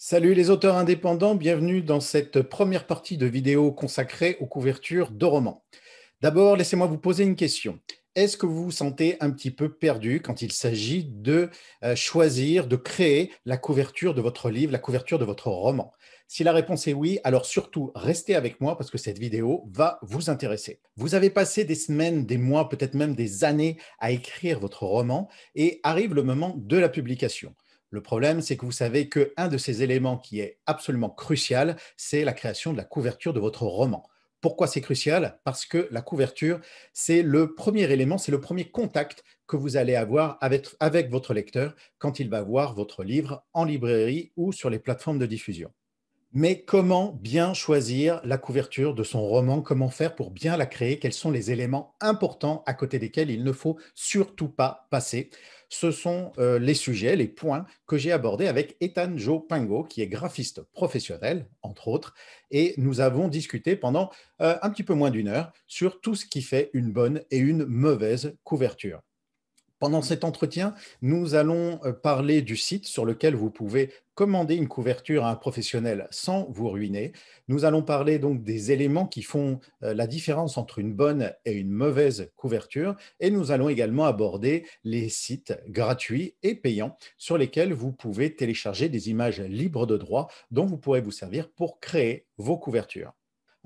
Salut les auteurs indépendants, bienvenue dans cette première partie de vidéo consacrée aux couvertures de romans. D'abord, laissez-moi vous poser une question. Est-ce que vous vous sentez un petit peu perdu quand il s'agit de choisir, de créer la couverture de votre livre, la couverture de votre roman? Si la réponse est oui, alors surtout restez avec moi parce que cette vidéo va vous intéresser. Vous avez passé des semaines, des mois, peut-être même des années à écrire votre roman et arrive le moment de la publication. Le problème, c'est que vous savez qu'un de ces éléments qui est absolument crucial, c'est la création de la couverture de votre roman. Pourquoi c'est crucial? Parce que la couverture, c'est le premier élément, c'est le premier contact que vous allez avoir avec votre lecteur quand il va voir votre livre en librairie ou sur les plateformes de diffusion. Mais comment bien choisir la couverture de son roman? Comment faire pour bien la créer? Quels sont les éléments importants à côté desquels il ne faut surtout pas passer? Ce sont les sujets, les points que j'ai abordés avec Ethan Joe Pingo, qui est graphiste professionnel, entre autres, et nous avons discuté pendant un petit peu moins d'une heure sur tout ce qui fait une bonne et une mauvaise couverture. Pendant cet entretien, nous allons parler du site sur lequel vous pouvez commander une couverture à un professionnel sans vous ruiner. Nous allons parler donc des éléments qui font la différence entre une bonne et une mauvaise couverture. Et nous allons également aborder les sites gratuits et payants sur lesquels vous pouvez télécharger des images libres de droit dont vous pourrez vous servir pour créer vos couvertures.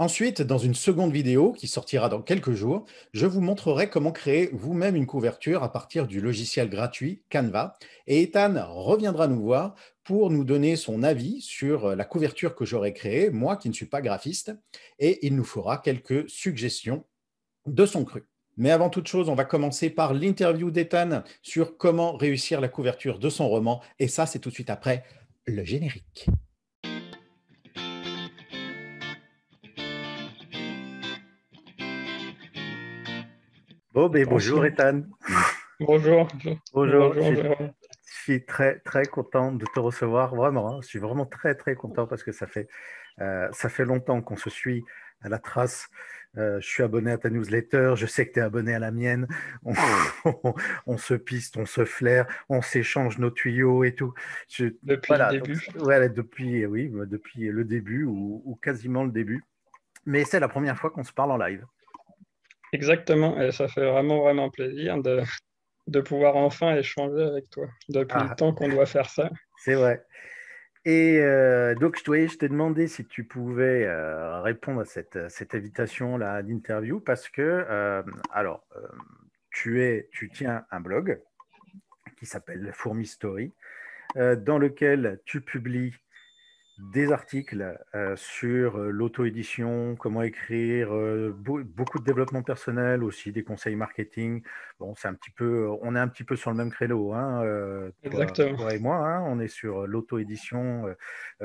Ensuite, dans une seconde vidéo qui sortira dans quelques jours, je vous montrerai comment créer vous-même une couverture à partir du logiciel gratuit Canva. Et Ethan reviendra nous voir pour nous donner son avis sur la couverture que j'aurai créée, moi qui ne suis pas graphiste, et il nous fera quelques suggestions de son cru. Mais avant toute chose, on va commencer par l'interview d'Ethan sur comment réussir la couverture de son roman. Et ça, c'est tout de suite après le générique. Bonjour Attention. Ethan. Bonjour. Bonjour, Bonjour, Jérôme. je suis très très content de te recevoir, vraiment, hein. Je suis vraiment très très content parce que ça fait longtemps qu'on se suit à la trace. Je suis abonné à ta newsletter, je sais que tu es abonné à la mienne. On, on se piste, on se flaire, on s'échange nos tuyaux et tout. Depuis le Voilà, donc début. ouais, depuis, oui, depuis le début ou quasiment le début. Mais c'est la première fois qu'on se parle en live. Exactement. Et ça fait vraiment, vraiment plaisir de pouvoir enfin échanger avec toi. Depuis le Ah, temps qu'on doit faire ça. c'est vrai. Et donc, je t'ai demandé si tu pouvais répondre à cette invitation-là à l'interview parce que, tu tiens un blog qui s'appelle Fourmi Story, dans lequel tu publies des articles sur l'auto-édition, comment écrire, beaucoup de développement personnel, aussi des conseils marketing. Bon, on est un petit peu sur le même créneau, hein, Exactement. toi et moi, hein. On est sur l'auto-édition,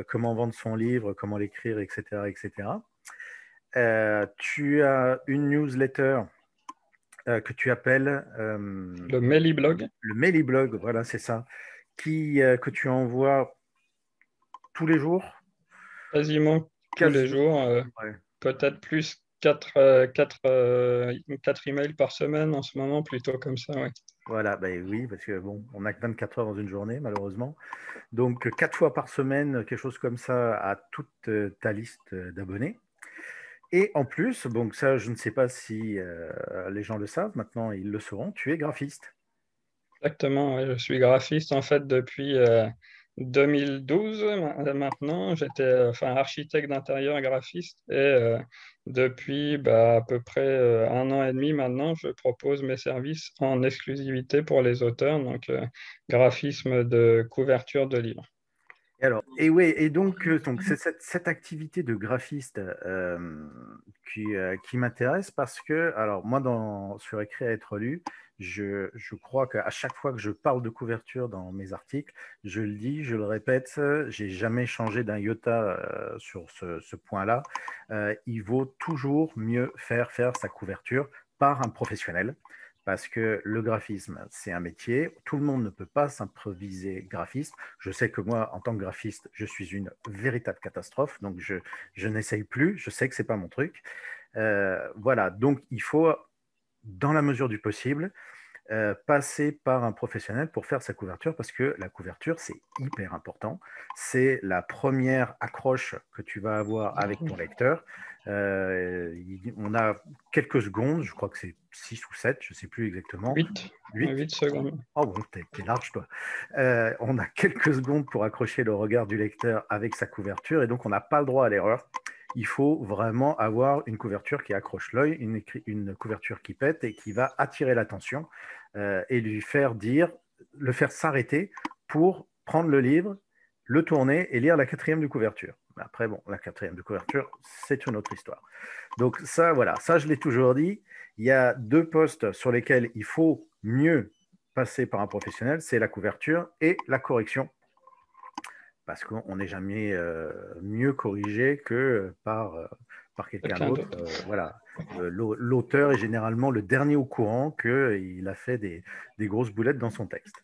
comment vendre son livre, comment l'écrire, etc., etc. Tu as une newsletter que tu appelles Le Meliblog, le Mailyblog, voilà, c'est ça, que tu envoies tous les jours, quasiment tous les quasi. jours. Ouais. Peut-être plus quatre emails par semaine en ce moment, plutôt comme ça, ouais. Voilà, ben oui, parce que bon, on n'a que 24 heures dans une journée, malheureusement. Donc, 4 fois par semaine, quelque chose comme ça, à toute ta liste d'abonnés. Et en plus, donc ça, je ne sais pas si les gens le savent, maintenant ils le sauront, tu es graphiste. Exactement, ouais. Je suis graphiste en fait depuis 2012 maintenant. J'étais enfin architecte d'intérieur graphiste et depuis à peu près 1 an et demi maintenant, je propose mes services en exclusivité pour les auteurs, donc graphisme de couverture de livres. Et alors, et ouais, et donc c'est cette activité de graphiste qui m'intéresse parce que, alors moi, sur Écrit à être lu, je crois qu'à chaque fois que je parle de couverture dans mes articles, je le dis, je le répète, j'ai jamais changé d'un iota sur ce point-là. Il vaut toujours mieux faire sa couverture par un professionnel. Parce que le graphisme, c'est un métier. Tout le monde ne peut pas s'improviser graphiste. Je sais que moi, en tant que graphiste, je suis une véritable catastrophe, donc je n'essaye plus, je sais que ce n'est pas mon truc. Voilà, donc il faut, dans la mesure du possible, passer par un professionnel pour faire sa couverture parce que la couverture, c'est hyper important. C'est la première accroche que tu vas avoir avec ton lecteur. On a quelques secondes, je crois que c'est 6 ou 7, je ne sais plus exactement. 8, 8. 8 secondes. Oh bon, t'es large toi. On a quelques secondes pour accrocher le regard du lecteur avec sa couverture et donc on n'a pas le droit à l'erreur. Il faut vraiment avoir une couverture qui accroche l'œil, une couverture qui pète et qui va attirer l'attention et lui faire le faire s'arrêter pour prendre le livre, le tourner et lire la quatrième de couverture. Après, bon, la quatrième de couverture, c'est une autre histoire. Donc ça, voilà, ça je l'ai toujours dit. Il y a deux postes sur lesquels il faut mieux passer par un professionnel, c'est la couverture et la correction parce qu'on n'est jamais mieux corrigé que par quelqu'un Quelqu'un d'autre. d'autre. Voilà. L'auteur est généralement le dernier au courant qu'il a fait des grosses boulettes dans son texte.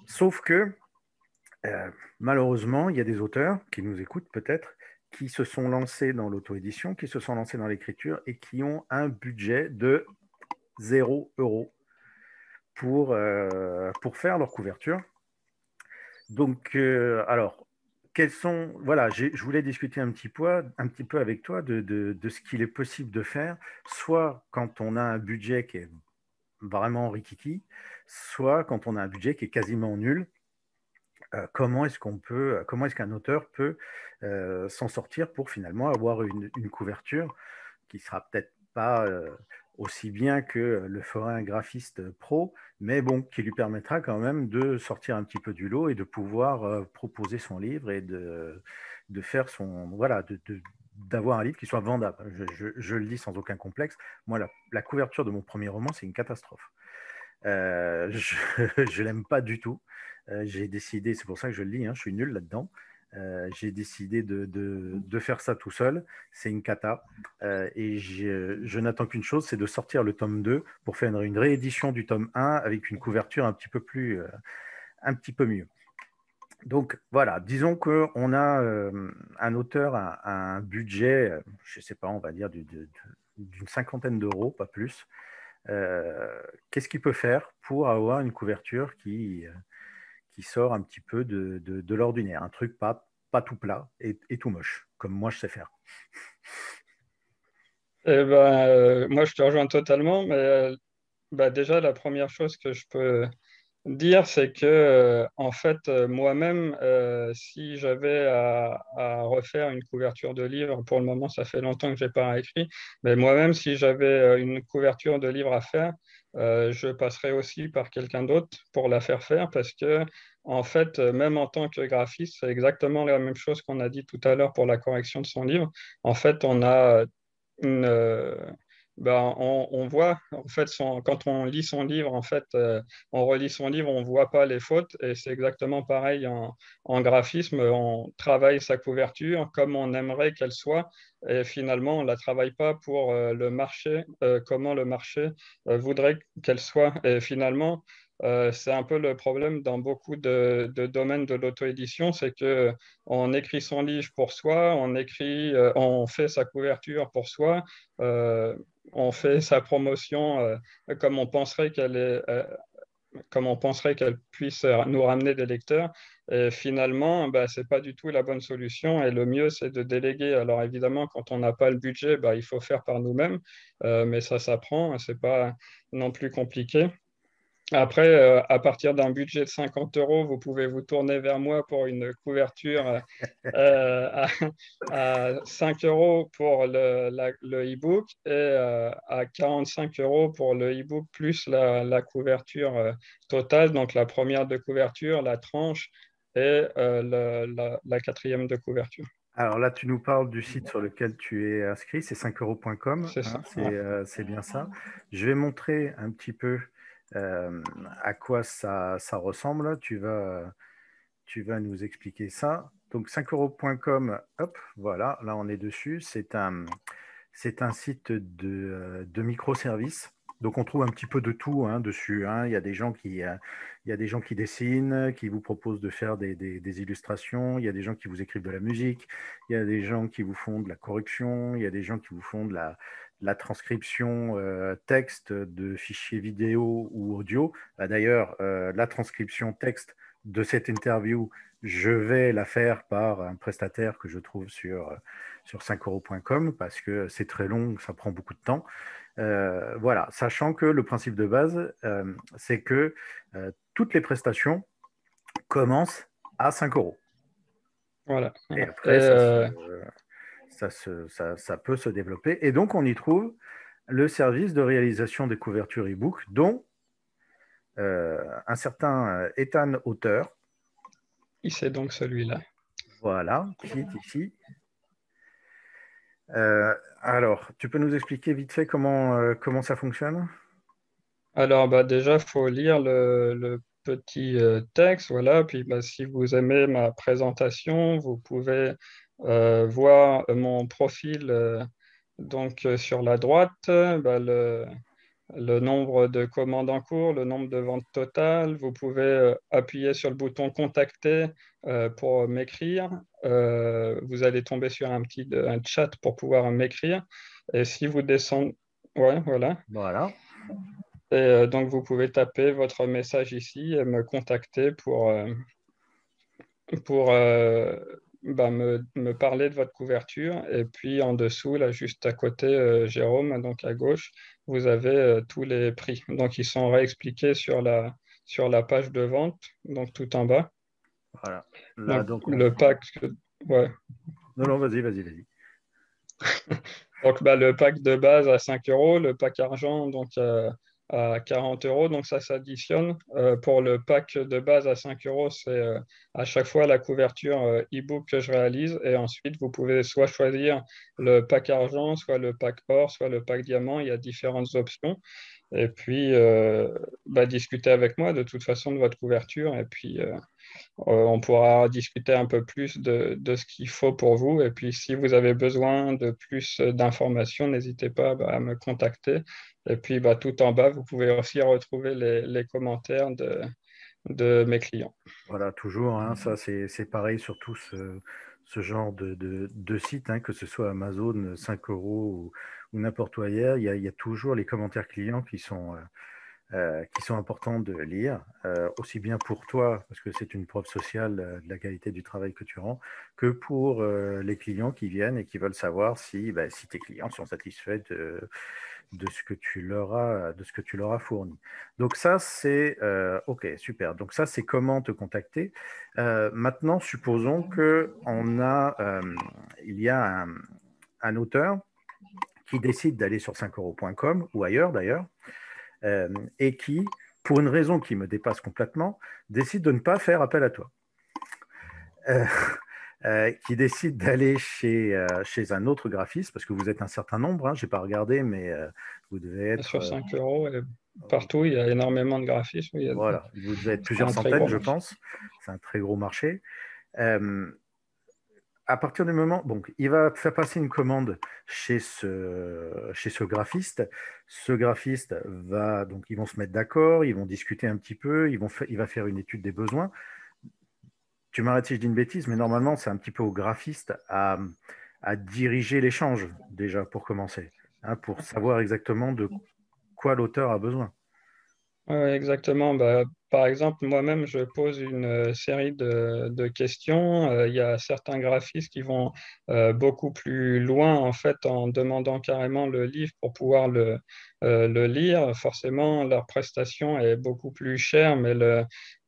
Sauf que, malheureusement, il y a des auteurs qui nous écoutent peut-être, qui se sont lancés dans l'auto-édition, qui se sont lancés dans l'écriture et qui ont un budget de 0 € pour faire leur couverture. Donc, alors, voilà, je voulais discuter un petit peu avec toi de ce qu'il est possible de faire, soit quand on a un budget qui est vraiment rikiki, soit quand on a un budget qui est quasiment nul. Comment est-ce qu'un auteur peut s'en sortir pour finalement avoir une couverture qui sera peut-être pas aussi bien que le ferait un graphiste pro, mais bon, qui lui permettra quand même de sortir un petit peu du lot et de pouvoir proposer son livre et de faire voilà, d'avoir un livre qui soit vendable. Je le dis sans aucun complexe. Moi, la couverture de mon premier roman, c'est une catastrophe. Je ne l'aime pas du tout. J'ai décidé, c'est pour ça que je le lis, hein, je suis nul là-dedans. J'ai décidé de faire ça tout seul. C'est une cata. Et je n'attends qu'une chose, c'est de sortir le tome 2 pour faire une réédition du tome 1 avec une couverture un petit peu mieux. Donc voilà, disons qu'on a un auteur a un budget, je ne sais pas, on va dire d'une cinquantaine d'euros, pas plus. Qu'est-ce qu'il peut faire pour avoir une couverture qui sort un petit peu de l'ordinaire, un truc pas tout plat et tout moche, comme moi je sais faire. Eh ben, moi, je te rejoins totalement, mais bah, déjà, la première chose que je peux dire, c'est que en fait, moi-même, si j'avais à refaire une couverture de livre, pour le moment, ça fait longtemps que j'ai pas écrit, mais moi-même, si j'avais une couverture de livre à faire, je passerais aussi par quelqu'un d'autre pour la faire faire, parce que en fait, même en tant que graphiste, c'est exactement la même chose qu'on a dit tout à l'heure pour la correction de son livre. En fait, on a une, ben, on voit, en fait, quand on lit son livre, en fait, on relit son livre, on ne voit pas les fautes, et c'est exactement pareil en graphisme. On travaille sa couverture comme on aimerait qu'elle soit, et finalement, on ne la travaille pas pour le marché, comment le marché voudrait qu'elle soit. Et finalement, c'est un peu le problème dans beaucoup de domaines de l'auto-édition, c'est que on écrit son livre pour soi, on fait sa couverture pour soi, euh, on fait sa promotion comme on penserait comme on penserait qu'elle puisse nous ramener des lecteurs. Et finalement, bah, ce n'est pas du tout la bonne solution. Et le mieux, c'est de déléguer. Alors évidemment, quand on n'a pas le budget, bah, il faut faire par nous-mêmes. Mais ça s'apprend. Ce n'est pas non plus compliqué. Après, à partir d'un budget de 50 euros, vous pouvez vous tourner vers moi pour une couverture à, à 5 euros pour le e-book et à 45 euros pour le e-book plus la couverture totale, donc la première de couverture, la tranche et la quatrième de couverture. Alors là, tu nous parles du site sur lequel tu es inscrit, c'est 5euros.com, C'est ça. hein, Ouais. c'est bien ça. Je vais montrer un petit peu à quoi ça ressemble. Tu vas nous expliquer ça. Donc 5euros.com, hop, voilà, là on est dessus. C'est un site de microservices. Donc on trouve un petit peu de tout hein, dessus. Hein. Il y a des gens qui dessinent, qui vous proposent de faire des illustrations. Il y a des gens qui vous écrivent de la musique. Il y a des gens qui vous font de la correction. Il y a des gens qui vous font la transcription texte de fichiers vidéo ou audio. D'ailleurs, la transcription texte de cette interview, je vais la faire par un prestataire que je trouve sur 5euros.com parce que c'est très long, ça prend beaucoup de temps. Voilà, sachant que le principe de base, c'est que toutes les prestations commencent à 5 euros. Voilà. Et Et, après, ça peut se développer. Et donc, on y trouve le service de réalisation des couvertures e-book, dont un certain Ethan Auteur, c'est donc celui-là. voilà, qui est ici. Alors, tu peux nous expliquer vite fait comment ça fonctionne? Alors, bah, déjà, il faut lire le petit texte, voilà. Puis, bah, si vous aimez ma présentation, vous pouvez voir mon profil sur la droite, bah, le nombre de commandes en cours, le nombre de ventes totales. Vous pouvez appuyer sur le bouton Contacter pour m'écrire. Vous allez tomber sur un chat pour pouvoir m'écrire. Et si vous descendez, ouais, voilà. Voilà. Et donc, vous pouvez taper votre message ici et me contacter pour me parler de votre couverture. Et puis, en dessous, là, juste à côté, Jérôme, donc à gauche, vous avez tous les prix. Donc, ils sont réexpliqués sur la page de vente, donc tout en bas. Voilà. Là, Donc, donc, le pack, ouais. Non, non, vas-y. Donc, bah, le pack de base à 5 euros, le pack argent donc à 40 euros. Donc, ça s'additionne. Pour le pack de base à 5 euros, c'est à chaque fois la couverture e-book que je réalise. Et ensuite, vous pouvez soit choisir le pack argent, soit le pack or, soit le pack diamant. Il y a différentes options. Et puis, bah, discuter avec moi de toute façon de votre couverture. Et puis, on pourra discuter un peu plus de ce qu'il faut pour vous. Et puis, si vous avez besoin de plus d'informations, n'hésitez pas bah, à me contacter. Et puis, bah, tout en bas, vous pouvez aussi retrouver les commentaires de mes clients. Voilà, toujours, hein, ça c'est pareil sur tout ce genre de site, hein, que ce soit Amazon, 5 euros ou n'importe où ailleurs, il y a toujours les commentaires clients qui sont importants de lire, aussi bien pour toi, parce que c'est une preuve sociale de la qualité du travail que tu rends, que pour les clients qui viennent et qui veulent savoir si tes clients sont satisfaits de ce que tu leur as fourni. Donc ça, c'est OK, super. Donc ça, c'est comment te contacter. Maintenant, supposons que il y a un auteur qui décide d'aller sur 5euros.com ou ailleurs d'ailleurs, et qui, pour une raison qui me dépasse complètement, décide de ne pas faire appel à toi. Euh, qui décide d'aller chez un autre graphiste, parce que vous êtes un certain nombre, hein, je n'ai pas regardé, mais vous devez être... Sur 5 euros, et partout, il y a énormément de graphismes. Voilà, vous devez être C'est plusieurs un très centaines, gros je marché. pense. C'est un très gros marché. Euh, à partir du moment, donc, il va faire passer une commande chez ce graphiste. Ce graphiste donc, ils vont se mettre d'accord, ils vont discuter un petit peu, il va faire une étude des besoins. Tu m'arrêtes si je dis une bêtise, mais normalement, c'est un petit peu au graphiste à diriger l'échange, déjà, pour commencer, hein, pour savoir exactement de quoi l'auteur a besoin. Ouais, exactement. Bah, par exemple, moi-même, je pose une série de questions. Il y a certains graphistes qui vont beaucoup plus loin, en fait, en demandant carrément le livre pour pouvoir le lire. Forcément, leur prestation est beaucoup plus chère, mais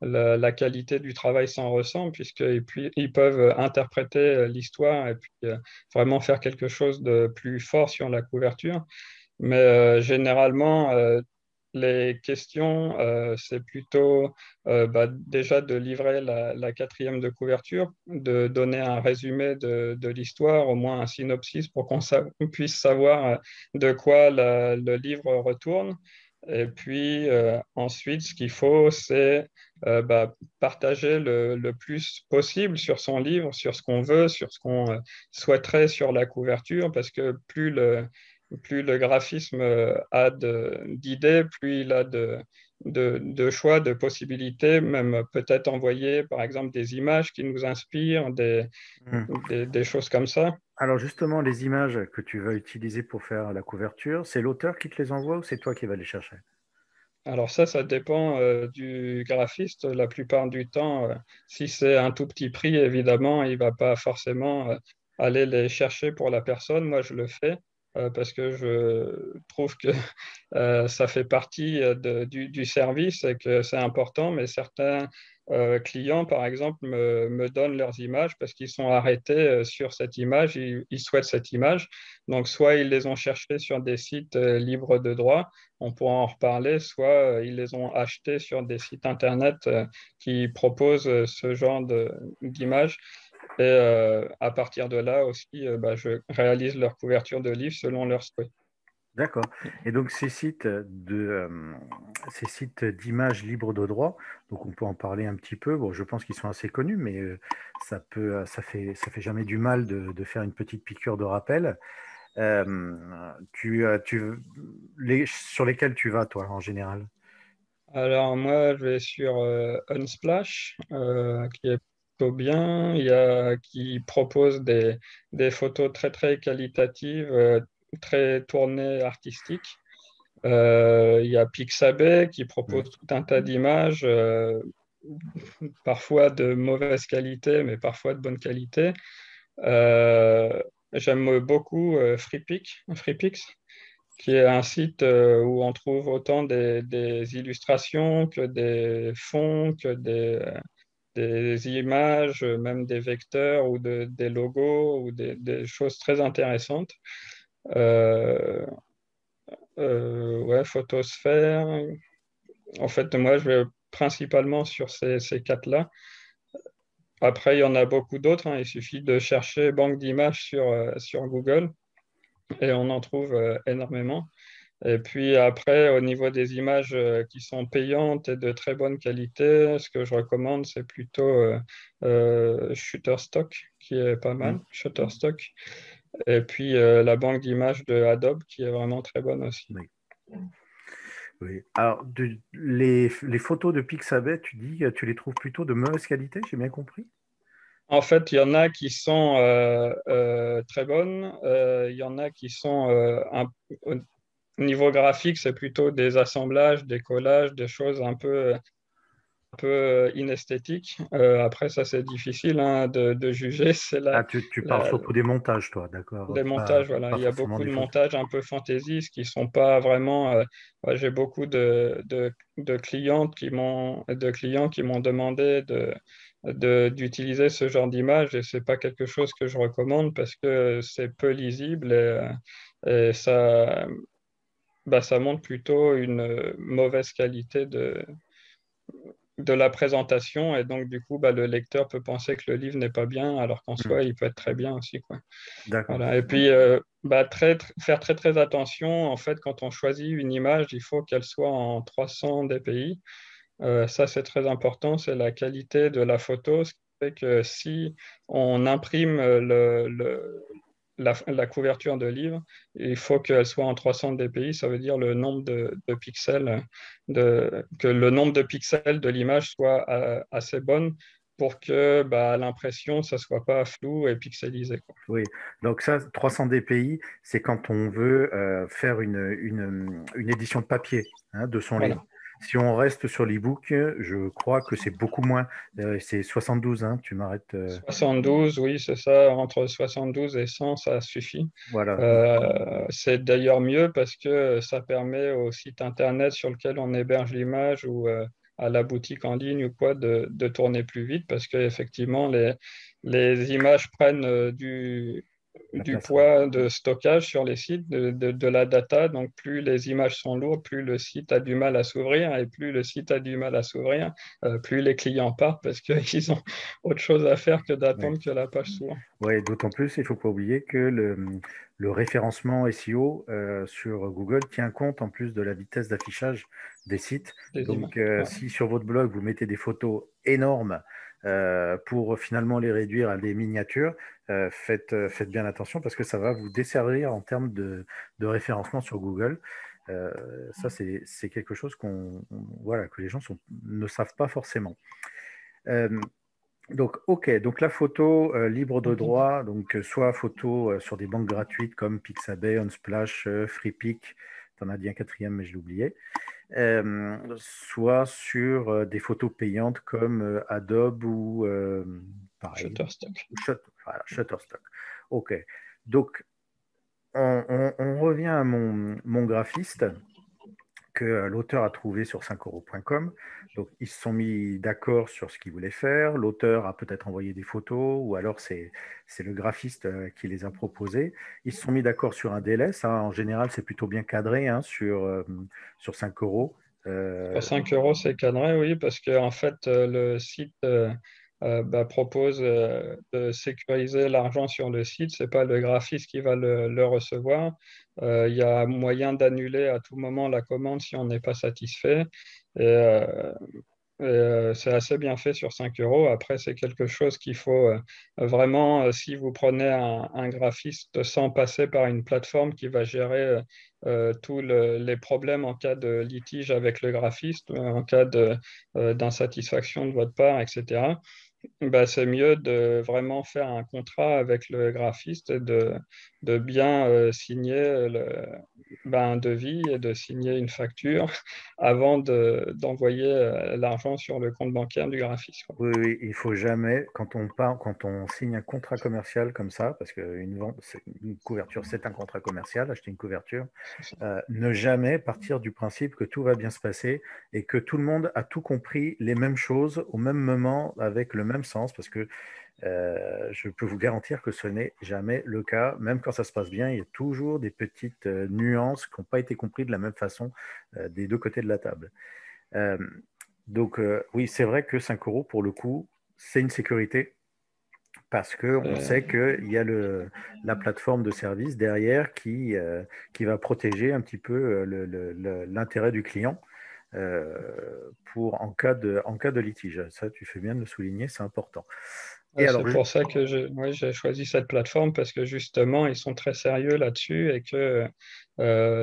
la qualité du travail s'en ressent, ils peuvent interpréter l'histoire et puis vraiment faire quelque chose de plus fort sur la couverture. Mais généralement, les questions, c'est plutôt bah, déjà de livrer la quatrième de couverture, de donner un résumé de l'histoire, au moins un synopsis pour qu'on puisse savoir de quoi le livre retourne. Et puis ensuite, ce qu'il faut, c'est bah, partager le plus possible sur son livre, sur ce qu'on veut, sur ce qu'on souhaiterait sur la couverture, parce que plus le graphisme a d'idées, plus il a de choix, de possibilités, même peut-être envoyer par exemple des images qui nous inspirent, Hmm. des choses comme ça. Alors justement, les images que tu vas utiliser pour faire la couverture, c'est l'auteur qui te les envoie ou c'est toi qui vas les chercher? Alors ça dépend du graphiste. La plupart du temps, si c'est un tout petit prix, évidemment, il va pas forcément aller les chercher pour la personne. Moi, je le fais parce que je trouve que ça fait partie du service et que c'est important, mais certains clients, par exemple, me donnent leurs images parce qu'ils sont arrêtés sur cette image, ils souhaitent cette image. Donc, soit ils les ont cherchées sur des sites libres de droit, on pourra en reparler, soit ils les ont achetées sur des sites Internet qui proposent ce genre d'images. Et à partir de là aussi, bah, je réalise leur couverture de livre selon leurs souhaits. D'accord. Et donc ces sites d'images libres de droit, donc on peut en parler un petit peu. Bon, je pense qu'ils sont assez connus, mais ça fait jamais du mal de faire une petite piqûre de rappel. Sur lesquels tu vas, toi, en général? Alors moi, je vais sur Unsplash, qui est plutôt bien. Il y a qui propose des photos très très qualitatives, très tournées artistiques. Il y a Pixabay qui Mm. propose tout un tas d'images, parfois de mauvaise qualité, mais parfois de bonne qualité. Euh, J'aime beaucoup FreePix, qui est un site où on trouve autant des illustrations que des fonds, que des images, même des vecteurs ou des logos ou des choses très intéressantes. Euh, ouais, Photosphère. En fait, moi, je vais principalement sur ces quatre-là. Après, il y en a beaucoup d'autres, hein. Il suffit de chercher banque d'images sur Google et on en trouve énormément. Et puis après, au niveau des images qui sont payantes et de très bonne qualité, ce que je recommande, c'est plutôt Shutterstock, qui est pas Mm. mal, Shutterstock. Et puis la banque d'images de Adobe, qui est vraiment très bonne aussi. Oui. Oui. Alors, les photos de Pixabay, tu dis, tu les trouves plutôt de mauvaise qualité, j'ai bien compris? En fait, il y en a qui sont très bonnes, il y en a qui sont au niveau graphique, c'est plutôt des assemblages, des collages, des choses un peu inesthétique. Après, ça, c'est difficile hein, de juger. C'est Ah, tu parles la- surtout des montages, toi, d'accord. les montages. Voilà. Pas Il y a forcément beaucoup des de photos. montages un peu fantaisistes qui sont pas vraiment. Ouais, j'ai beaucoup de clientes de clients qui m'ont demandé d'utiliser ce genre d'image et c'est pas quelque chose que je recommande parce que c'est peu lisible et ça, bah, ça montre plutôt une mauvaise qualité de la présentation et donc du coup bah, le lecteur peut penser que le livre n'est pas bien alors qu'en Hmm. soi il peut être très bien aussi quoi. D'accord. Voilà. Et puis bah, faire très très attention en fait quand on choisit une image il faut qu'elle soit en 300 dpi. Ça c'est très important, c'est la qualité de la photo, ce qui fait que si on imprime la couverture de livre, il faut qu'elle soit en 300 dpi, ça veut dire le nombre de pixels, que le nombre de pixels de l'image soit assez bonne pour que bah, l'impression, ça soit pas flou et pixelisé, quoi. Oui, donc ça, 300 dpi, c'est quand on veut faire une édition de papier hein, de son livre. Voilà. Si on reste sur l'e-book, je crois que c'est beaucoup moins. C'est 72, hein, tu m'arrêtes. 72, oui, c'est ça, entre 72 et 100, ça suffit. Voilà. C'est d'ailleurs mieux parce que ça permet au site internet sur lequel on héberge l'image ou à la boutique en ligne ou quoi de tourner plus vite parce qu'effectivement, les images prennent La du place. Ouais. poids de stockage sur les sites, de la data. Donc, plus les images sont lourdes, plus le site a du mal à s'ouvrir et plus le site a du mal à s'ouvrir, plus les clients partent parce qu'ils ont autre chose à faire que Ouais. d'attendre que la page s'ouvre. Ouais, d'autant plus, il ne faut pas oublier que le référencement SEO sur Google tient compte en plus de la vitesse d'affichage des sites. Des Donc, images. Ouais. si sur votre blog, vous mettez des photos énormes pour finalement les réduire à des miniatures, faites bien attention parce que ça va vous desservir en termes de référencement sur Google. Ça, c'est quelque chose voilà, que les gens ne savent pas forcément. Donc, OK, donc la photo libre de droit, donc soit photo sur des banques gratuites comme Pixabay, Unsplash, FreePic, tu en as dit un quatrième, mais je l'ai oublié, soit sur des photos payantes comme Adobe ou pareil, Shutterstock. Voilà, Shutterstock. OK, donc on revient à mon graphiste que l'auteur a trouvé sur 5euros.com. Donc, ils se sont mis d'accord sur ce qu'ils voulaient faire. L'auteur a peut-être envoyé des photos ou alors c'est le graphiste qui les a proposées. Ils se sont mis d'accord sur un délai. Ça, en général, c'est plutôt bien cadré hein, sur 5 euros. Pour 5 euros, c'est cadré, oui, parce que en fait, le site propose de sécuriser l'argent sur le site. C'est pas le graphiste qui va le recevoir. Il y a moyen d'annuler à tout moment la commande si on n'est pas satisfait. Et, c'est assez bien fait sur 5 euros. Après, c'est quelque chose qu'il faut vraiment, si vous prenez un graphiste sans passer par une plateforme qui va gérer tous les problèmes en cas de litige avec le graphiste, en cas d'insatisfaction de votre part, etc. Bah, c'est mieux de vraiment faire un contrat avec le graphiste et de bien signer un devis et de signer une facture avant d'envoyer l'argent sur le compte bancaire du graphiste, quoi. Oui, oui, il faut jamais, quand on signe un contrat commercial comme ça, parce qu'une vente, une couverture, c'est un contrat commercial, acheter une couverture, C'est ça. ne jamais partir du principe que tout va bien se passer et que tout le monde a tout compris les mêmes choses au même moment avec le même sens, parce que je peux vous garantir que ce n'est jamais le cas. Même quand ça se passe bien, il y a toujours des petites nuances qui n'ont pas été comprises de la même façon des deux côtés de la table. Euh, donc, oui, c'est vrai que 5 euros, pour le coup, c'est une sécurité parce qu'on C'est- sait qu'il y a la plateforme de service derrière qui va protéger un petit peu l'intérêt du client en cas de litige. Ça, tu fais bien de le souligner, c'est important. Et alors, C'est pour ça que oui, j'ai choisi cette plateforme parce que justement, ils sont très sérieux là-dessus et que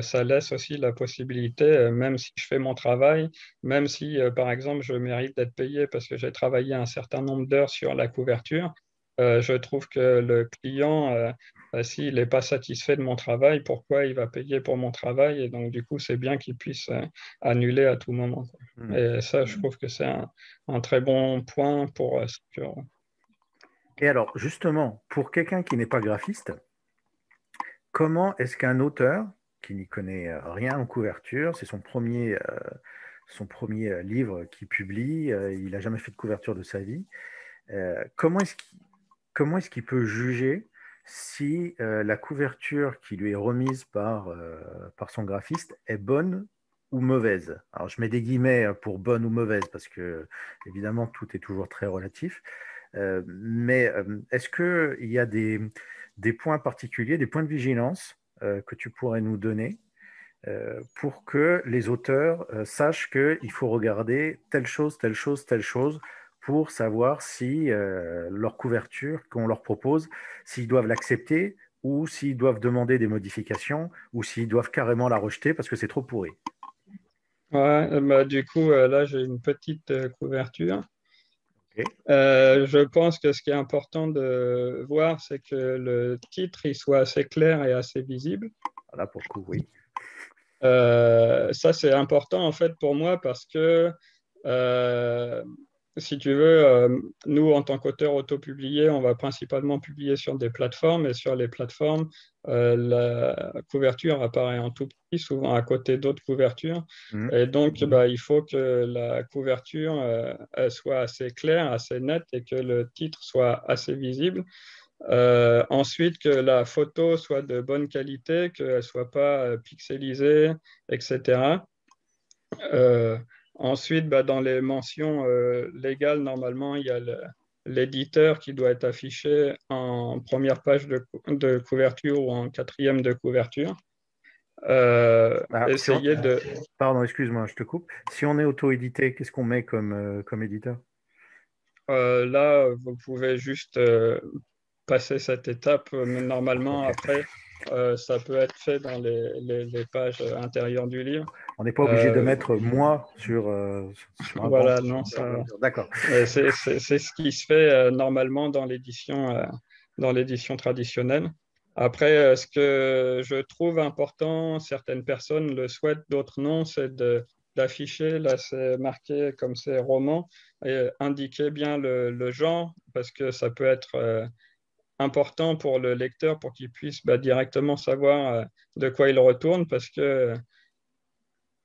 ça laisse aussi la possibilité, même si je fais mon travail, même si, par exemple, je mérite d'être payé parce que j'ai travaillé un certain nombre d'heures sur la couverture, je trouve que le client, s'il n'est pas satisfait de mon travail, pourquoi il va payer pour mon travail? Et donc, du coup, c'est bien qu'il puisse annuler à tout moment, quoi. hmm. Et ça, je trouve que c'est un très bon point pour Et alors, justement, pour quelqu'un qui n'est pas graphiste, comment est-ce qu'un auteur qui n'y connaît rien en couverture, c'est son premier livre qu'il publie, il n'a jamais fait de couverture de sa vie, comment est-ce qu'il peut juger si la couverture qui lui est remise par son graphiste est bonne ou mauvaise? Alors, je mets des guillemets pour bonne ou mauvaise parce que, évidemment, tout est toujours très relatif. Mais est-ce qu'il y a des points particuliers, des points de vigilance que tu pourrais nous donner pour que les auteurs sachent qu'il faut regarder telle chose, telle chose, telle chose pour savoir si leur couverture qu'on leur propose, s'ils doivent l'accepter ou s'ils doivent demander des modifications ou s'ils doivent carrément la rejeter parce que c'est trop pourri. Ouais, bah, du coup, là, j'ai une petite couverture. Ok. Je pense que ce qui est important de voir, c'est que le titre il soit assez clair et assez visible. Là, pour le coup, oui. Ça, c'est important en fait pour moi parce que euh, si tu veux, nous en tant qu'auteur autopublié, on va principalement publier sur des plateformes et sur les plateformes, la couverture apparaît en tout petit, souvent à côté d'autres couvertures. Mhm. Et donc, bah, il faut que la couverture elle soit assez claire, assez nette et que le titre soit assez visible. Ensuite, que la photo soit de bonne qualité, qu'elle ne soit pas pixelisée, etc. Euh, Ensuite, bah, dans les mentions légales, normalement, il y a l'éditeur qui doit être affiché en première page de couverture ou en quatrième de couverture. Ah, Essayer de... pardon, excuse-moi, je te coupe. Si on est auto-édité, qu'est-ce qu'on met comme éditeur? Là, vous pouvez juste passer cette étape, mais normalement, Ok. après. Ça peut être fait dans les pages intérieures du livre. On n'est pas obligé de mettre moi sur un grand Voilà, non, ça, d'envergure. D'accord. c'est ce qui se fait normalement dans l'édition traditionnelle. Après, ce que je trouve important, certaines personnes le souhaitent, d'autres non, c'est d'afficher, là c'est marqué comme c'est roman, et indiquer bien le genre, parce que ça peut être important pour le lecteur pour qu'il puisse directement savoir de quoi il retourne, parce que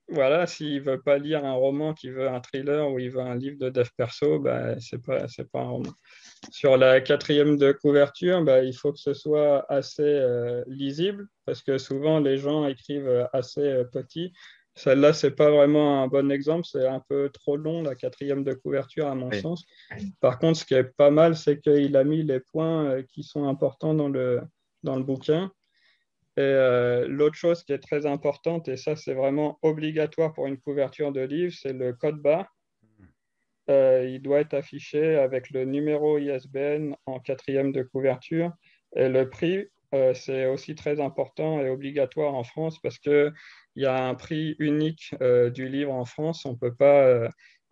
voilà, s'il veut pas lire un roman, qu'il veut un thriller ou il veut un livre de dev perso, c'est pas un roman. Sur la quatrième de couverture, il faut que ce soit assez lisible parce que souvent les gens écrivent assez petit. Celle-là, c'est pas vraiment un bon exemple, c'est un peu trop long, la quatrième de couverture, à mon Oui. sens. Par contre, ce qui est pas mal, c'est qu'il a mis les points qui sont importants dans le bouquin. Et l'autre chose qui est très importante, et ça c'est vraiment obligatoire pour une couverture de livre, c'est le code barre. Il doit être affiché avec le numéro ISBN en quatrième de couverture. Et le prix, c'est aussi très important et obligatoire en France parce qu'il y a un prix unique du livre en France. On peut pas,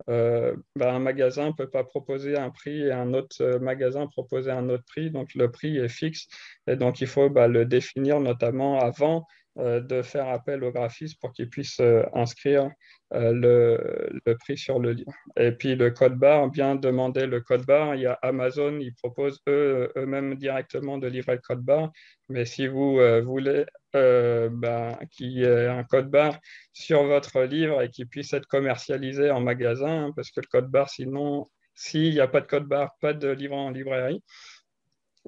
un magasin ne peut pas proposer un prix et un autre magasin proposer un autre prix. Donc le prix est fixe et donc il faut le définir notamment avant de faire appel au graphiste pour qu'il puisse inscrire le prix sur le livre. Et puis le code barre, bien demander le code barre. Il y a Amazon, ils proposent eux-mêmes directement de livrer le code barre. Mais si vous voulez qu'il y ait un code barre sur votre livre et qu'il puisse être commercialisé en magasin, parce que le code barre, sinon, s'il n'y a pas de code barre, pas de livre en librairie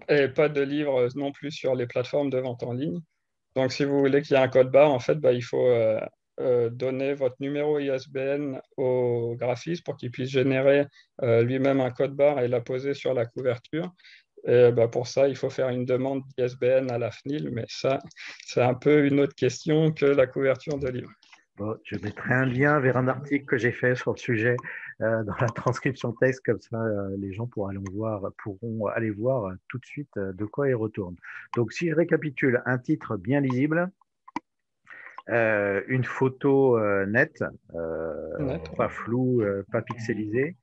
et pas de livre non plus sur les plateformes de vente en ligne. Donc, si vous voulez qu'il y ait un code barre, en fait, il faut donner votre numéro ISBN au graphiste pour qu'il puisse générer lui-même un code barre et la poser sur la couverture. Et pour ça, il faut faire une demande d'ISBN à la FNIL, mais ça, c'est un peu une autre question que la couverture de livre. Bon, je mettrai un lien vers un article que j'ai fait sur le sujet dans la transcription texte, comme ça les gens pourront aller voir tout de suite de quoi ils retournent. Donc, si je récapitule, un titre bien lisible, une photo nette, pas floue, pas pixelisée.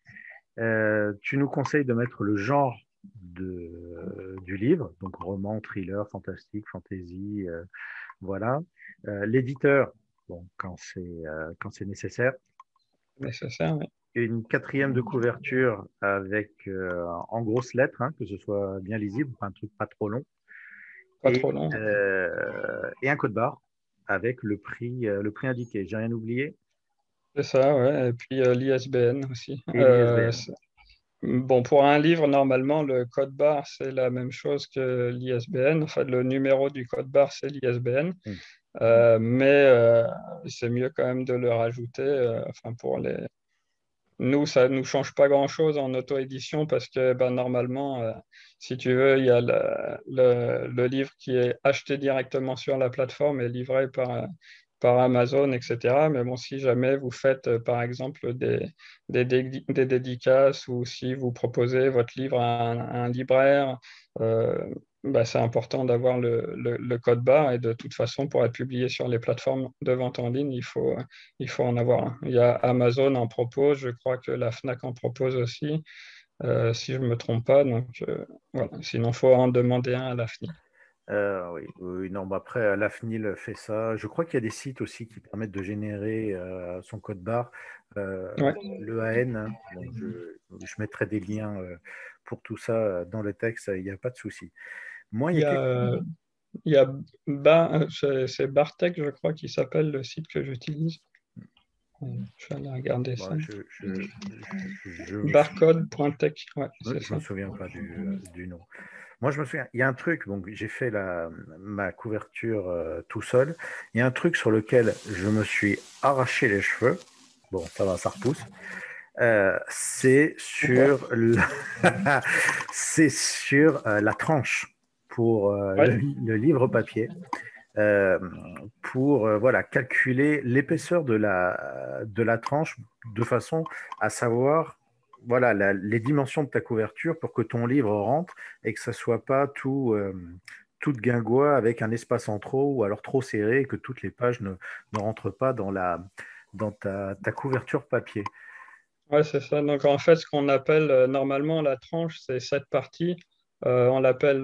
Tu nous conseilles de mettre le genre du livre, donc roman, thriller, fantastique, fantasy, voilà. L'éditeur, bon, quand c'est nécessaire. Nécessaire, oui. Une quatrième de couverture avec en grosses lettres, hein, que ce soit bien lisible, un truc pas trop long. Pas trop long. Et un code barre avec le prix indiqué. J'ai rien oublié. C'est ça, ouais. Et puis l'ISBN aussi. Et l'ISBN. Bon, pour un livre, normalement, le code barre, c'est la même chose que l'ISBN. Enfin, le numéro du code barre, c'est l'ISBN. Mais c'est mieux quand même de le rajouter. Enfin, nous, ça ne nous change pas grand-chose en auto-édition parce que normalement, si tu veux, il y a le livre qui est acheté directement sur la plateforme et livré par Amazon, etc. Mais bon, si jamais vous faites, par exemple, des dédicaces ou si vous proposez votre livre à un libraire, c'est important d'avoir le code barre et de toute façon, pour être publié sur les plateformes de vente en ligne, il faut en avoir un. Il y a Amazon en propose, je crois que la Fnac en propose aussi, si je ne me trompe pas. Donc, voilà. Sinon, il faut en demander un à la Fnac. Oui, oui, non, après, la FNIL fait ça. Je crois qu'il y a des sites aussi qui permettent de générer son code barre, Ouais. l'EAN. Hein. Bon, je mettrai des liens pour tout ça dans le texte, il n'y a pas de souci. Moi, il Il y a y quelque... a, il y a c'est Bartek, je crois, qui s'appelle le site que j'utilise. Je vais aller regarder ça. Bon, je me souviens, Barcode.tech, ouais, c'est je me ça. souviens pas du nom. Moi, je me souviens, il y a un truc, donc j'ai fait ma couverture tout seul. Il y a un truc sur lequel je me suis arraché les cheveux. Bon, ça va, ça repousse. C'est sur, c'est sur la tranche pour Ouais, le livre papier. Euh, pour voilà, calculer l'épaisseur de la tranche de façon à savoir voilà, les dimensions de ta couverture pour que ton livre rentre et que ça ne soit pas toute guingois avec un espace en trop ou alors trop serré et que toutes les pages ne rentrent pas dans ta couverture papier. Ouais, c'est ça. Donc, en fait, ce qu'on appelle normalement la tranche, c'est cette partie. On l'appelle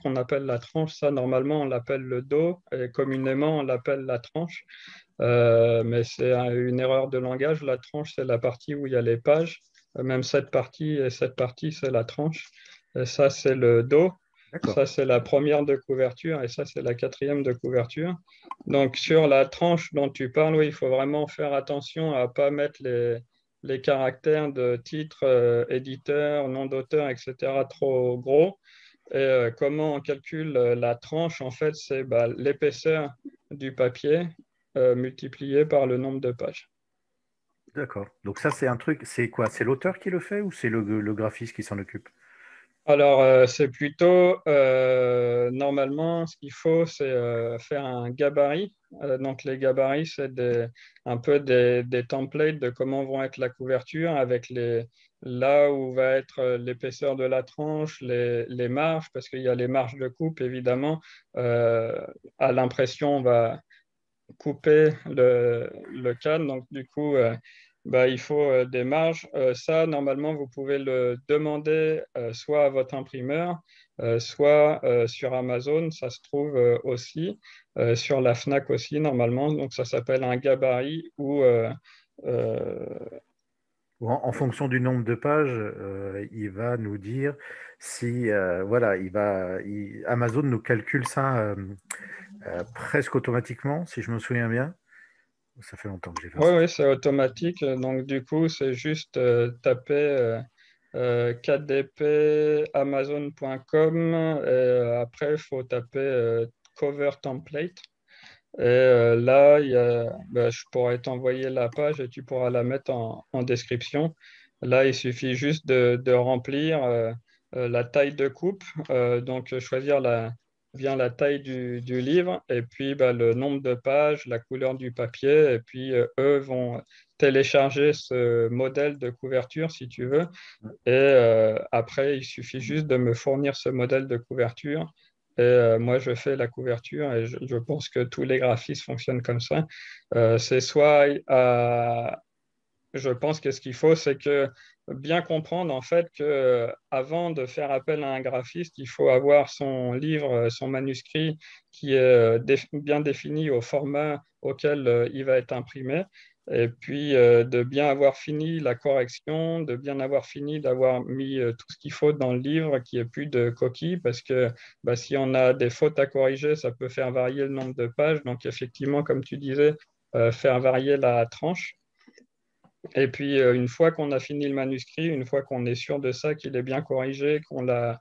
qu'on appelle la tranche. Ça, normalement, on l'appelle le dos et communément, on l'appelle la tranche. Mais c'est une erreur de langage. La tranche, c'est la partie où il y a les pages. Même cette partie et cette partie, c'est la tranche. Et ça, c'est le dos. D'accord. Ça, c'est la première de couverture et ça, c'est la quatrième de couverture. Donc, sur la tranche dont tu parles, oui, il faut vraiment faire attention à ne pas mettre les caractères de titre, éditeur, nom d'auteur, etc., trop gros. Et comment on calcule la tranche, en fait, c'est bah, l'épaisseur du papier multiplié par le nombre de pages. D'accord. Donc ça, c'est un truc, c'est quoi? C'est l'auteur qui le fait ou c'est le graphiste qui s'en occupe? Alors, c'est plutôt, normalement, ce qu'il faut, c'est faire un gabarit. Donc, les gabarits, c'est un peu des templates de comment vont être la couverture avec là où va être l'épaisseur de la tranche, les marges, parce qu'il y a les marges de coupe, évidemment. Euh, à l'impression, on va couper le cadre. Donc, du coup, bah, il faut des marges. Ça, normalement, vous pouvez le demander soit à votre imprimeur, soit sur Amazon. Ça se trouve aussi, sur la FNAC aussi, normalement. Donc, ça s'appelle un gabarit ou euh, Ou en fonction du nombre de pages, il va nous dire si, voilà, Amazon nous calcule ça presque automatiquement, si je me souviens bien. Ça fait longtemps que j'ai fait oui, ça. oui, c'est automatique. Donc, du coup, c'est juste taper 4dp amazon.com. Après, il faut taper cover template. Et là, bah, je pourrais t'envoyer la page et tu pourras la mettre en description. Là, il suffit juste de remplir la taille de coupe. Donc, choisir bien la taille du livre et puis bah, le nombre de pages, la couleur du papier. Et puis, eux vont télécharger ce modèle de couverture si tu veux. Et après, il suffit juste de me fournir ce modèle de couverture. Et moi, je fais la couverture et je pense que tous les graphistes fonctionnent comme ça. C'est soit, je pense que ce qu'il faut, c'est que bien comprendre en fait que avant de faire appel à un graphiste, il faut avoir son livre, son manuscrit qui est bien défini au format auquel il va être imprimé. Et puis de bien avoir fini la correction, de bien avoir fini d'avoir mis tout ce qu'il faut dans le livre, qu'il n'y ait plus de coquilles, parce que bah, si on a des fautes à corriger, ça peut faire varier le nombre de pages. Donc effectivement, comme tu disais, faire varier la tranche. Et puis, une fois qu'on a fini le manuscrit, une fois qu'on est sûr de ça, qu'il est bien corrigé, qu'on a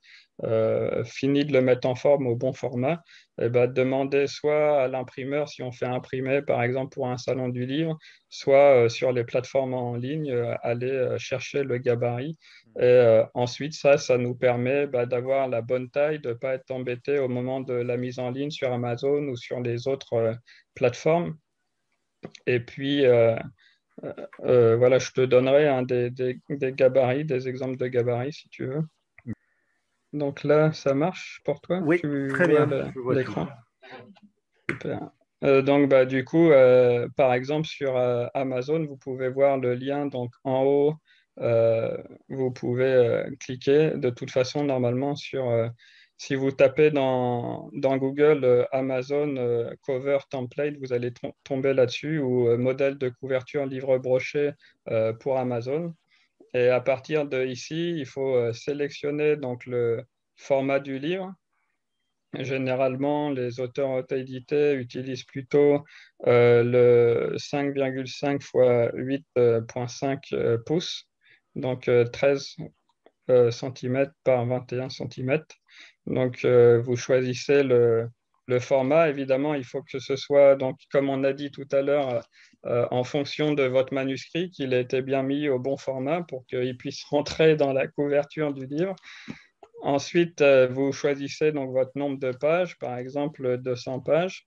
fini de le mettre en forme au bon format, eh ben, demander soit à l'imprimeur, si on fait imprimer, par exemple, pour un salon du livre, soit sur les plateformes en ligne, aller chercher le gabarit. Et ensuite, ça nous permet bah, d'avoir la bonne taille, de ne pas être embêté au moment de la mise en ligne sur Amazon ou sur les autres plateformes. Et puis, voilà, je te donnerai des gabarits, des exemples de gabarits si tu veux. Donc là, ça marche pour toi? Oui, Tu très vois bien, je vois tout. l'écran? Super. Donc, bah, du coup, par exemple, sur Amazon, vous pouvez voir le lien. Donc, en haut, euh, vous pouvez cliquer. De toute façon, normalement, si vous tapez dans Google Amazon Cover Template, vous allez tomber là-dessus ou modèle de couverture livre broché pour Amazon. Et à partir de ici, il faut sélectionner donc le format du livre. Généralement, les auteurs auto-édités utilisent plutôt le 5,5 fois 8,5 pouces, donc 13 cm par 21 cm. Donc, vous choisissez le format. Évidemment, il faut que ce soit, donc, comme on a dit tout à l'heure, en fonction de votre manuscrit, qu'il ait été bien mis au bon format pour qu'il puisse rentrer dans la couverture du livre. Ensuite, vous choisissez donc votre nombre de pages, par exemple 200 pages.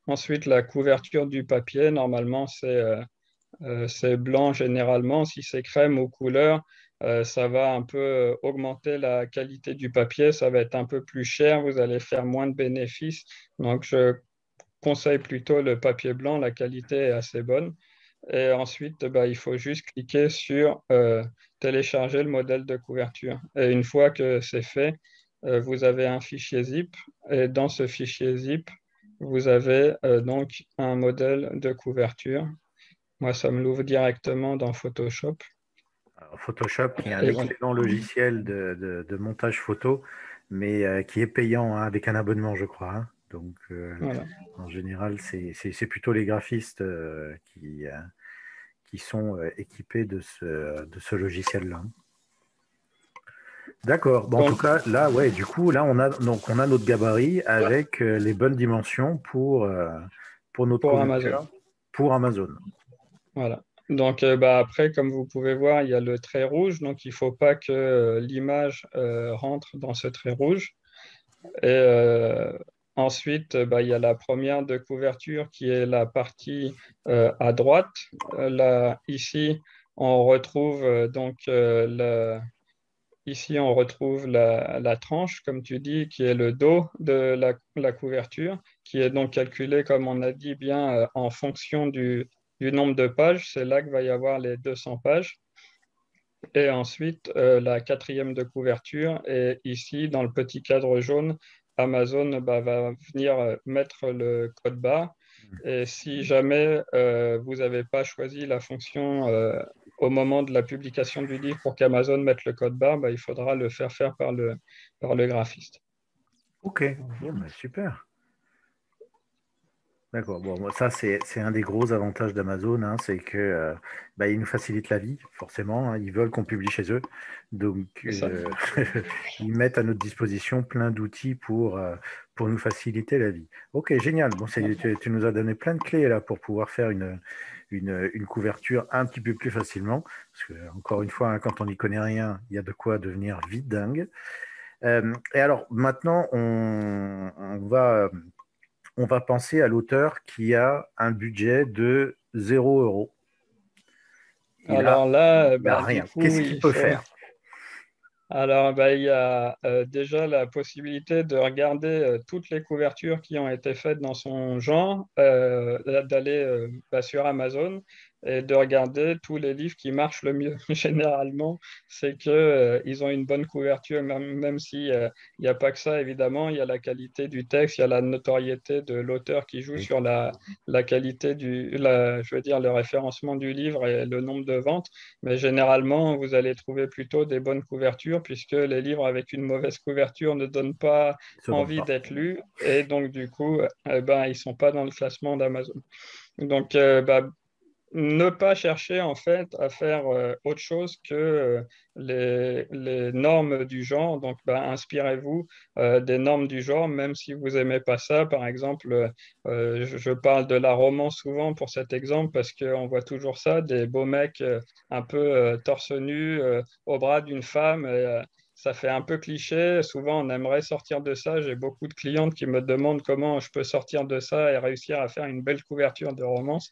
Ensuite, la couverture du papier, normalement, c'est blanc généralement. Si c'est crème ou couleur, ça va un peu augmenter la qualité du papier, ça va être un peu plus cher, vous allez faire moins de bénéfices. Donc, je conseille plutôt le papier blanc, la qualité est assez bonne. Et ensuite, bah, il faut juste cliquer sur télécharger le modèle de couverture. Et une fois que c'est fait, vous avez un fichier zip. Et dans ce fichier zip, vous avez donc un modèle de couverture. Moi, ça me l'ouvre directement dans Photoshop. Alors, Photoshop, qui est un Et voilà. excellent logiciel de montage photo, mais qui est payant hein, avec un abonnement, je crois. Hein. Donc, Voilà. en général, c'est plutôt les graphistes qui sont équipés de ce logiciel-là. D'accord. Bon, en tout Donc, cas, là, ouais, du coup, là, on a notre gabarit avec les bonnes dimensions pour notre pour Amazon. couverture pour Amazon. Voilà. Donc, bah, après, comme vous pouvez voir, il y a le trait rouge. Donc, il ne faut pas que l'image rentre dans ce trait rouge. Et ensuite, bah, il y a la première de couverture qui est la partie à droite. Là, ici, on retrouve ici, on retrouve la tranche, comme tu dis, qui est le dos de la couverture, qui est donc calculée, comme on a dit, bien en fonction du nombre de pages. C'est là que va y avoir les 200 pages. Et ensuite, la quatrième de couverture. Et ici, dans le petit cadre jaune, Amazon bah, va venir mettre le code barre. Et si jamais vous n'avez pas choisi la fonction au moment de la publication du livre pour qu'Amazon mette le code barre, bah, il faudra le faire faire par le graphiste. Ok, bon, bah, super. D'accord. Bon, moi, ça, c'est un des gros avantages d'Amazon, hein, c'est que bah, ils nous facilitent la vie, forcément. Hein, ils veulent qu'on publie chez eux. Donc, C'est ça. ils mettent à notre disposition plein d'outils pour nous faciliter la vie. Ok, génial. Bon, tu nous as donné plein de clés là pour pouvoir faire une couverture un petit peu plus facilement. Parce que, encore une fois, hein, quand on n'y connaît rien, il y a de quoi devenir vite dingue. Et alors, maintenant, on va penser à l'auteur qui a un budget de 0 €. Alors là, Il a bah, du rien. coup, Qu'est-ce qu'il il peut faut. faire? Alors, bah, il y a déjà la possibilité de regarder toutes les couvertures qui ont été faites dans son genre, d'aller bah, sur Amazon et de regarder tous les livres qui marchent le mieux. Généralement, c'est que ils ont une bonne couverture, même si il n'y a pas que ça, évidemment. Il y a la qualité du texte, il y a la notoriété de l'auteur qui joue Oui, sur la qualité je veux dire, le référencement du livre et le nombre de ventes. Mais généralement, vous allez trouver plutôt des bonnes couvertures puisque les livres avec une mauvaise couverture ne donnent pas il se vend envie pas. d'être lus et donc du coup, ben, ils ne sont pas dans le classement d'Amazon. Donc, bah, ne pas chercher en fait à faire autre chose que les normes du genre. Donc, bah, inspirez-vous des normes du genre, même si vous aimez pas ça. Par exemple, je parle de la romance souvent pour cet exemple parce qu'on voit toujours ça, des beaux mecs un peu torse nu au bras d'une femme. Ça fait un peu cliché. Souvent, on aimerait sortir de ça. J'ai beaucoup de clientes qui me demandent comment je peux sortir de ça et réussir à faire une belle couverture de romance.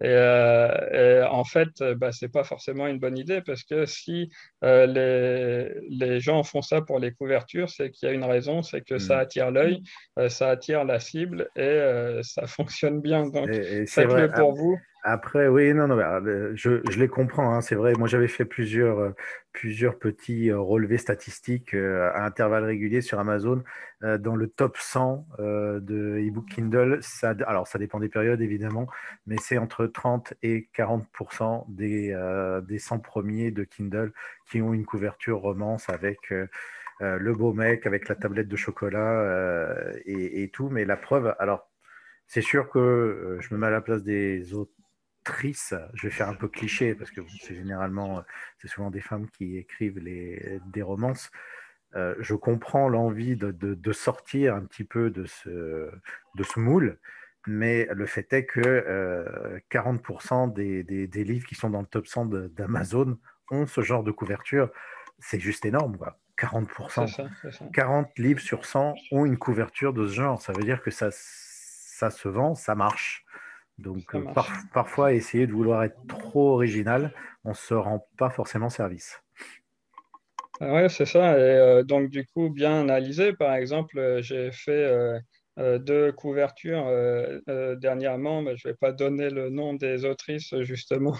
Et en fait, bah, c'est pas forcément une bonne idée parce que si les gens font ça pour les couvertures, c'est qu'il y a une raison, c'est que ça Hmm. attire l'œil, ça attire la cible et ça fonctionne bien. Donc, Et c'est vrai. faites-le pour vous. Après, oui, non, non, je les comprends, hein, c'est vrai. Moi, j'avais fait plusieurs petits relevés statistiques à intervalles réguliers sur Amazon. Dans le top 100 de e-book Kindle, alors ça dépend des périodes, évidemment, mais c'est entre 30 et 40% des 100 premiers de Kindle qui ont une couverture romance avec le beau mec, avec la tablette de chocolat et tout. Mais la preuve, alors, c'est sûr que je me mets à la place des autrices. Je vais faire un peu cliché parce que c'est généralement, c'est souvent des femmes qui écrivent des romances. Je comprends l'envie de sortir un petit peu de ce moule, mais le fait est que 40% des livres qui sont dans le top 100 d'Amazon ont ce genre de couverture. C'est juste énorme, quoi. C'est 40%. ça, c'est ça. 40 livres sur 100 ont une couverture de ce genre. Ça veut dire que ça se vend, ça marche. Donc Ça marche. parfois, essayer de vouloir être trop original, on ne se rend pas forcément service. Ouais, c'est ça. Et donc, du coup, bien analysé. Par exemple, j'ai fait deux couvertures dernièrement, mais je ne vais pas donner le nom des autrices, justement,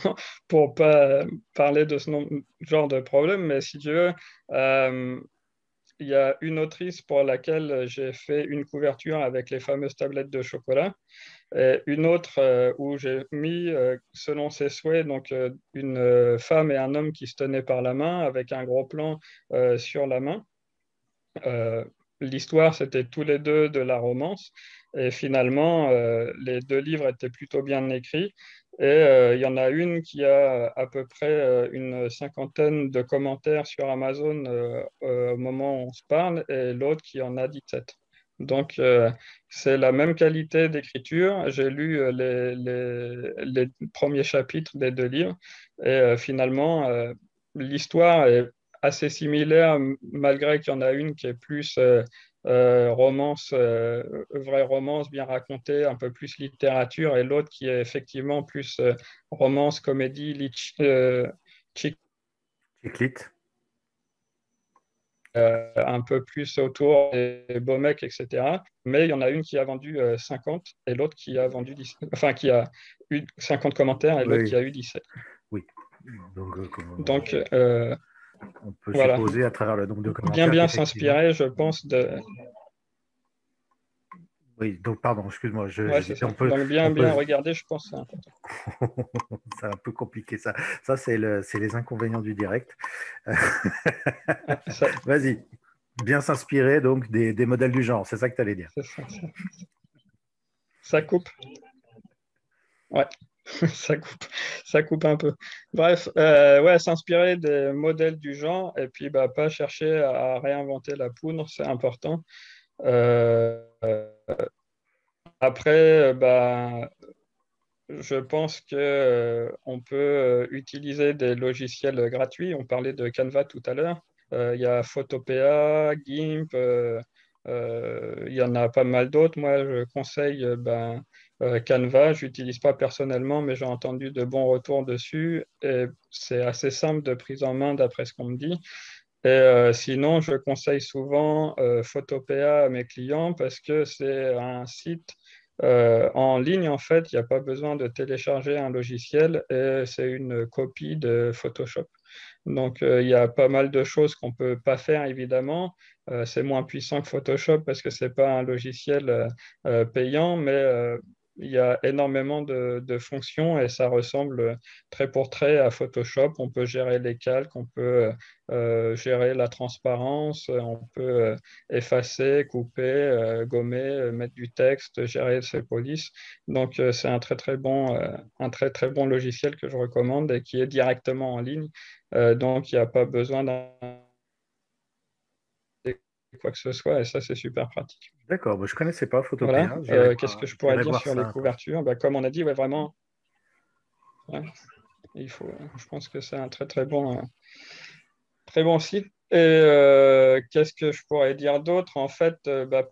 pour pas parler de genre de problème. Mais si tu veux, euh, il y a une autrice pour laquelle j'ai fait une couverture avec les fameuses tablettes de chocolat. Et une autre où j'ai mis, selon ses souhaits, donc une femme et un homme qui se tenaient par la main avec un gros plan sur la main. Euh, L'histoire, c'était tous les deux de la romance. Et finalement, les deux livres étaient plutôt bien écrits. Et il y en a une qui a à peu près une cinquantaine de commentaires sur Amazon au moment où on se parle, et l'autre qui en a 17. Donc, c'est la même qualité d'écriture. J'ai lu les premiers chapitres des deux livres. Et finalement, l'histoire est assez similaire, malgré qu'il y en a une qui est plus romance, vraie romance bien racontée, un peu plus littérature, et l'autre qui est effectivement plus romance, comédie, chick, Éclite. un peu plus autour des beaux mecs, etc. Mais il y en a une qui a vendu 50 et l'autre qui a vendu 10, enfin qui a eu 50 commentaires et l'autre Oui, qui a eu 17. oui. Donc, Donc on peut voilà, supposer à travers le nombre de bien commentaires bien qu'effectivement. s'inspirer, je pense, de... Oui, donc pardon, excuse-moi, Ouais, j'ai c'est dit ça. Donc on bien peut, regarder, je pense que c'est important. c'est un peu compliqué ça. Ça, c'est les inconvénients du direct. Ah, ça, Vas-y, bien s'inspirer donc des modèles du genre, c'est ça que tu allais dire. c'est ça, ça coupe. Ouais, ça coupe. Ça coupe un peu. Bref, ouais, s'inspirer des modèles du genre et puis bah, pas chercher à réinventer la poudre, c'est important. Euh, Après, bah, je pense que on peut utiliser des logiciels gratuits. On parlait de Canva tout à l'heure. Il y a Photopea, GIMP, il y en a pas mal d'autres. Moi, je conseille Canva. Je n'utilise pas personnellement, mais j'ai entendu de bons retours dessus. Et c'est assez simple de prise en main d'après ce qu'on me dit. Et sinon, je conseille souvent Photopea à mes clients parce que c'est un site en ligne, en fait. Il n'y a pas besoin de télécharger un logiciel et c'est une copie de Photoshop. Donc, il y a pas mal de choses qu'on ne peut pas faire, évidemment. C'est moins puissant que Photoshop parce que ce n'est pas un logiciel payant, mais il y a énormément de fonctions et ça ressemble trait pour trait à Photoshop. On peut gérer les calques, on peut gérer la transparence, on peut effacer, couper, gommer, mettre du texte, gérer ses polices. Donc, c'est un très très bon logiciel que je recommande et qui est directement en ligne. Donc, il n'y a pas besoin d'un quoi que ce soit, et ça, c'est super pratique. D'accord, bah, je connaissais pas Voilà. Photopea, Qu'est-ce que je pourrais j'irai dire voir sur les ça, quoi. couvertures? Bah, comme on a dit, ouais, vraiment, ouais, il faut, je pense que c'est un très bon site. Et qu'est-ce que je pourrais dire d'autre? En fait, bah,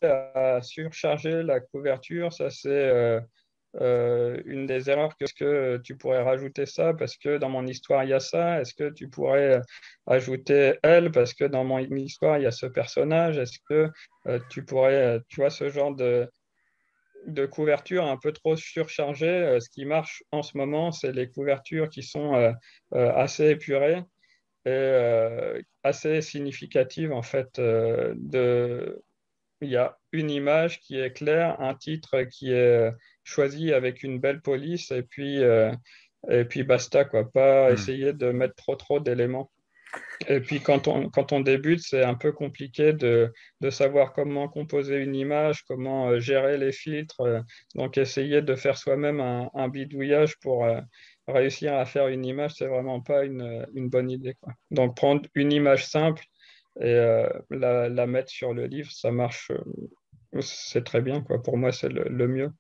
à surcharger la couverture, ça c'est une des erreurs. Est-ce que tu pourrais rajouter ça parce que dans mon histoire il y a ça? Est-ce que tu pourrais ajouter elle parce que dans mon histoire il y a ce personnage? Est-ce que tu pourrais, tu vois, ce genre de couverture un peu trop surchargée? Ce qui marche en ce moment, c'est les couvertures qui sont assez épurées et assez significatives en fait il y a une image qui est claire, un titre qui est choisi avec une belle police, et puis basta, quoi. Pas Hmm. essayer de mettre trop d'éléments. Et puis quand on débute, c'est un peu compliqué de savoir comment composer une image, comment gérer les filtres. Donc essayer de faire soi-même un bidouillage pour réussir à faire une image, c'est vraiment pas une bonne idée, quoi. Donc prendre une image simple et la mettre sur le livre, ça marche, c'est très bien, quoi. Pour moi, c'est le mieux.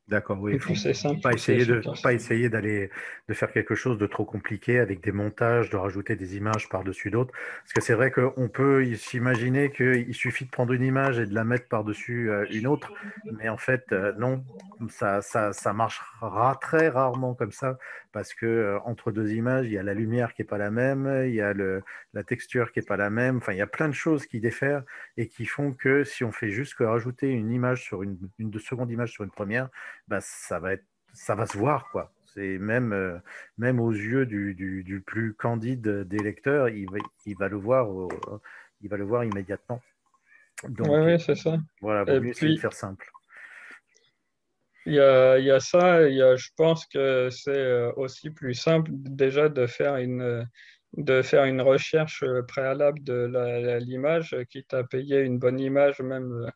D'accord, oui, Et il faut plus c'est simple, pas plus c'est essayer efficace. de faire quelque chose de trop compliqué avec des montages, de rajouter des images par-dessus d'autres. Parce que c'est vrai qu'on peut s'imaginer qu'il suffit de prendre une image et de la mettre par-dessus une autre, mais en fait, non, ça marchera très rarement comme ça, parce que entre deux images, il y a la lumière qui est pas la même, il y a la texture qui est pas la même, enfin, il y a plein de choses qui diffèrent et qui font que si on fait juste que rajouter une image sur une seconde image sur une première, bah, ça va se voir, quoi. C'est même, même aux yeux du plus candide des lecteurs, il va le voir, il va le voir immédiatement. Oui, Donc, oui, c'est ça. voilà, vaut Et mieux essayer de puis, faire simple. il y a ça, je pense que c'est aussi plus simple déjà de faire une recherche préalable de l'image, quitte à payer une bonne image, même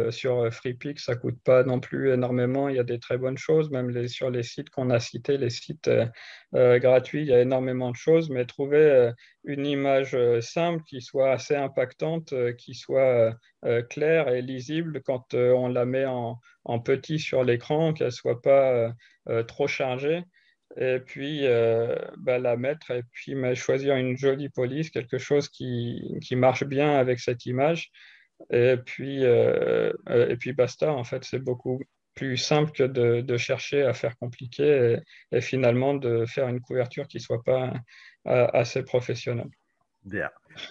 sur FreePix, ça coûte pas non plus énormément. Il y a des très bonnes choses, même sur les sites qu'on a cités, les sites gratuits, il y a énormément de choses, mais trouver une image simple qui soit assez impactante, qui soit claire et lisible quand on la met en petit sur l'écran, qu'elle soit pas trop chargée. Et puis la mettre et puis choisir une jolie police, quelque chose qui marche bien avec cette image et puis basta, en fait, c'est beaucoup plus simple que de chercher à faire compliqué et finalement de faire une couverture qui soit pas assez professionnelle. Bien.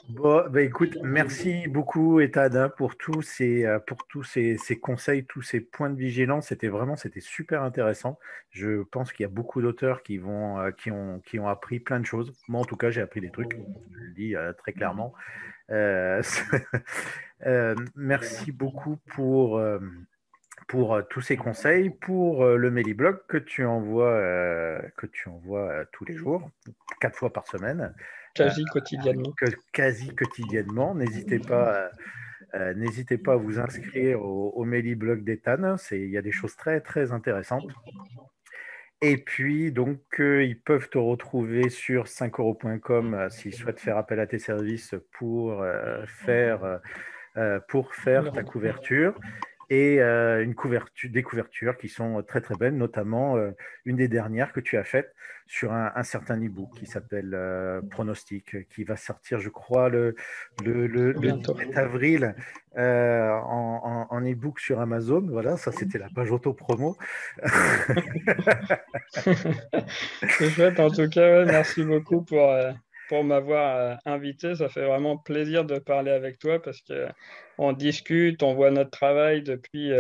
Bon, bah écoute, merci beaucoup, Ethan, hein, pour tous ces conseils, tous ces points de vigilance. C'était super intéressant. Je pense qu'il y a beaucoup d'auteurs qui ont appris plein de choses. Moi, en tout cas, j'ai appris des trucs. Je le dis très clairement. Euh, merci beaucoup pour tous ces conseils, pour le Mailiblog que tu envoies tous les jours, 4 fois par semaine, euh, Quasi quotidiennement. quasi quotidiennement. N'hésitez pas à vous inscrire au Mailiblog d'Ethan. Il y a des choses très, très intéressantes. Et puis, donc, ils peuvent te retrouver sur 5euros.com s'ils souhaitent faire appel à tes services pour faire ta couverture et des couvertures qui sont très très belles, notamment une des dernières que tu as faites sur un certain e-book qui s'appelle Pronostic, qui va sortir, je crois, le Bientôt. 17 avril en e-book sur Amazon. Voilà, ça c'était la page auto-promo. C'est chouette, en tout cas, ouais, merci beaucoup pour m'avoir invité. Ça fait vraiment plaisir de parler avec toi parce que on discute, on voit notre travail depuis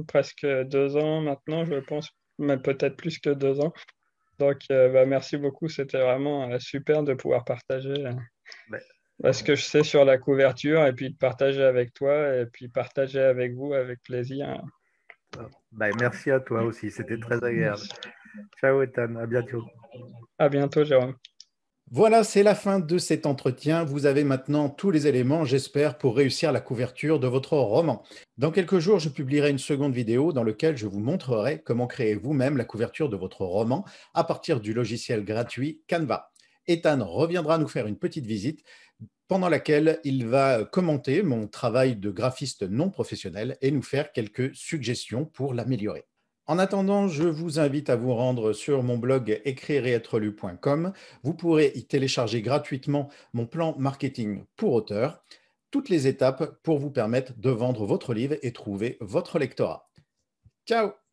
presque 2 ans maintenant, je pense, même peut-être plus que 2 ans. Donc, merci beaucoup. C'était vraiment super de pouvoir partager ce que je sais sur la couverture et puis de partager avec toi et puis partager avec vous avec plaisir. Merci à toi aussi, c'était très agréable. Merci. Ciao Ethan, à bientôt. À bientôt, Jérôme. Voilà, c'est la fin de cet entretien. Vous avez maintenant tous les éléments, j'espère, pour réussir la couverture de votre roman. Dans quelques jours, je publierai une seconde vidéo dans laquelle je vous montrerai comment créer vous-même la couverture de votre roman à partir du logiciel gratuit Canva. Ethan reviendra nous faire une petite visite pendant laquelle il va commenter mon travail de graphiste non professionnel et nous faire quelques suggestions pour l'améliorer. En attendant, je vous invite à vous rendre sur mon blog écrire-et-être-lu.com. Vous pourrez y télécharger gratuitement mon plan marketing pour auteurs, toutes les étapes pour vous permettre de vendre votre livre et trouver votre lectorat. Ciao!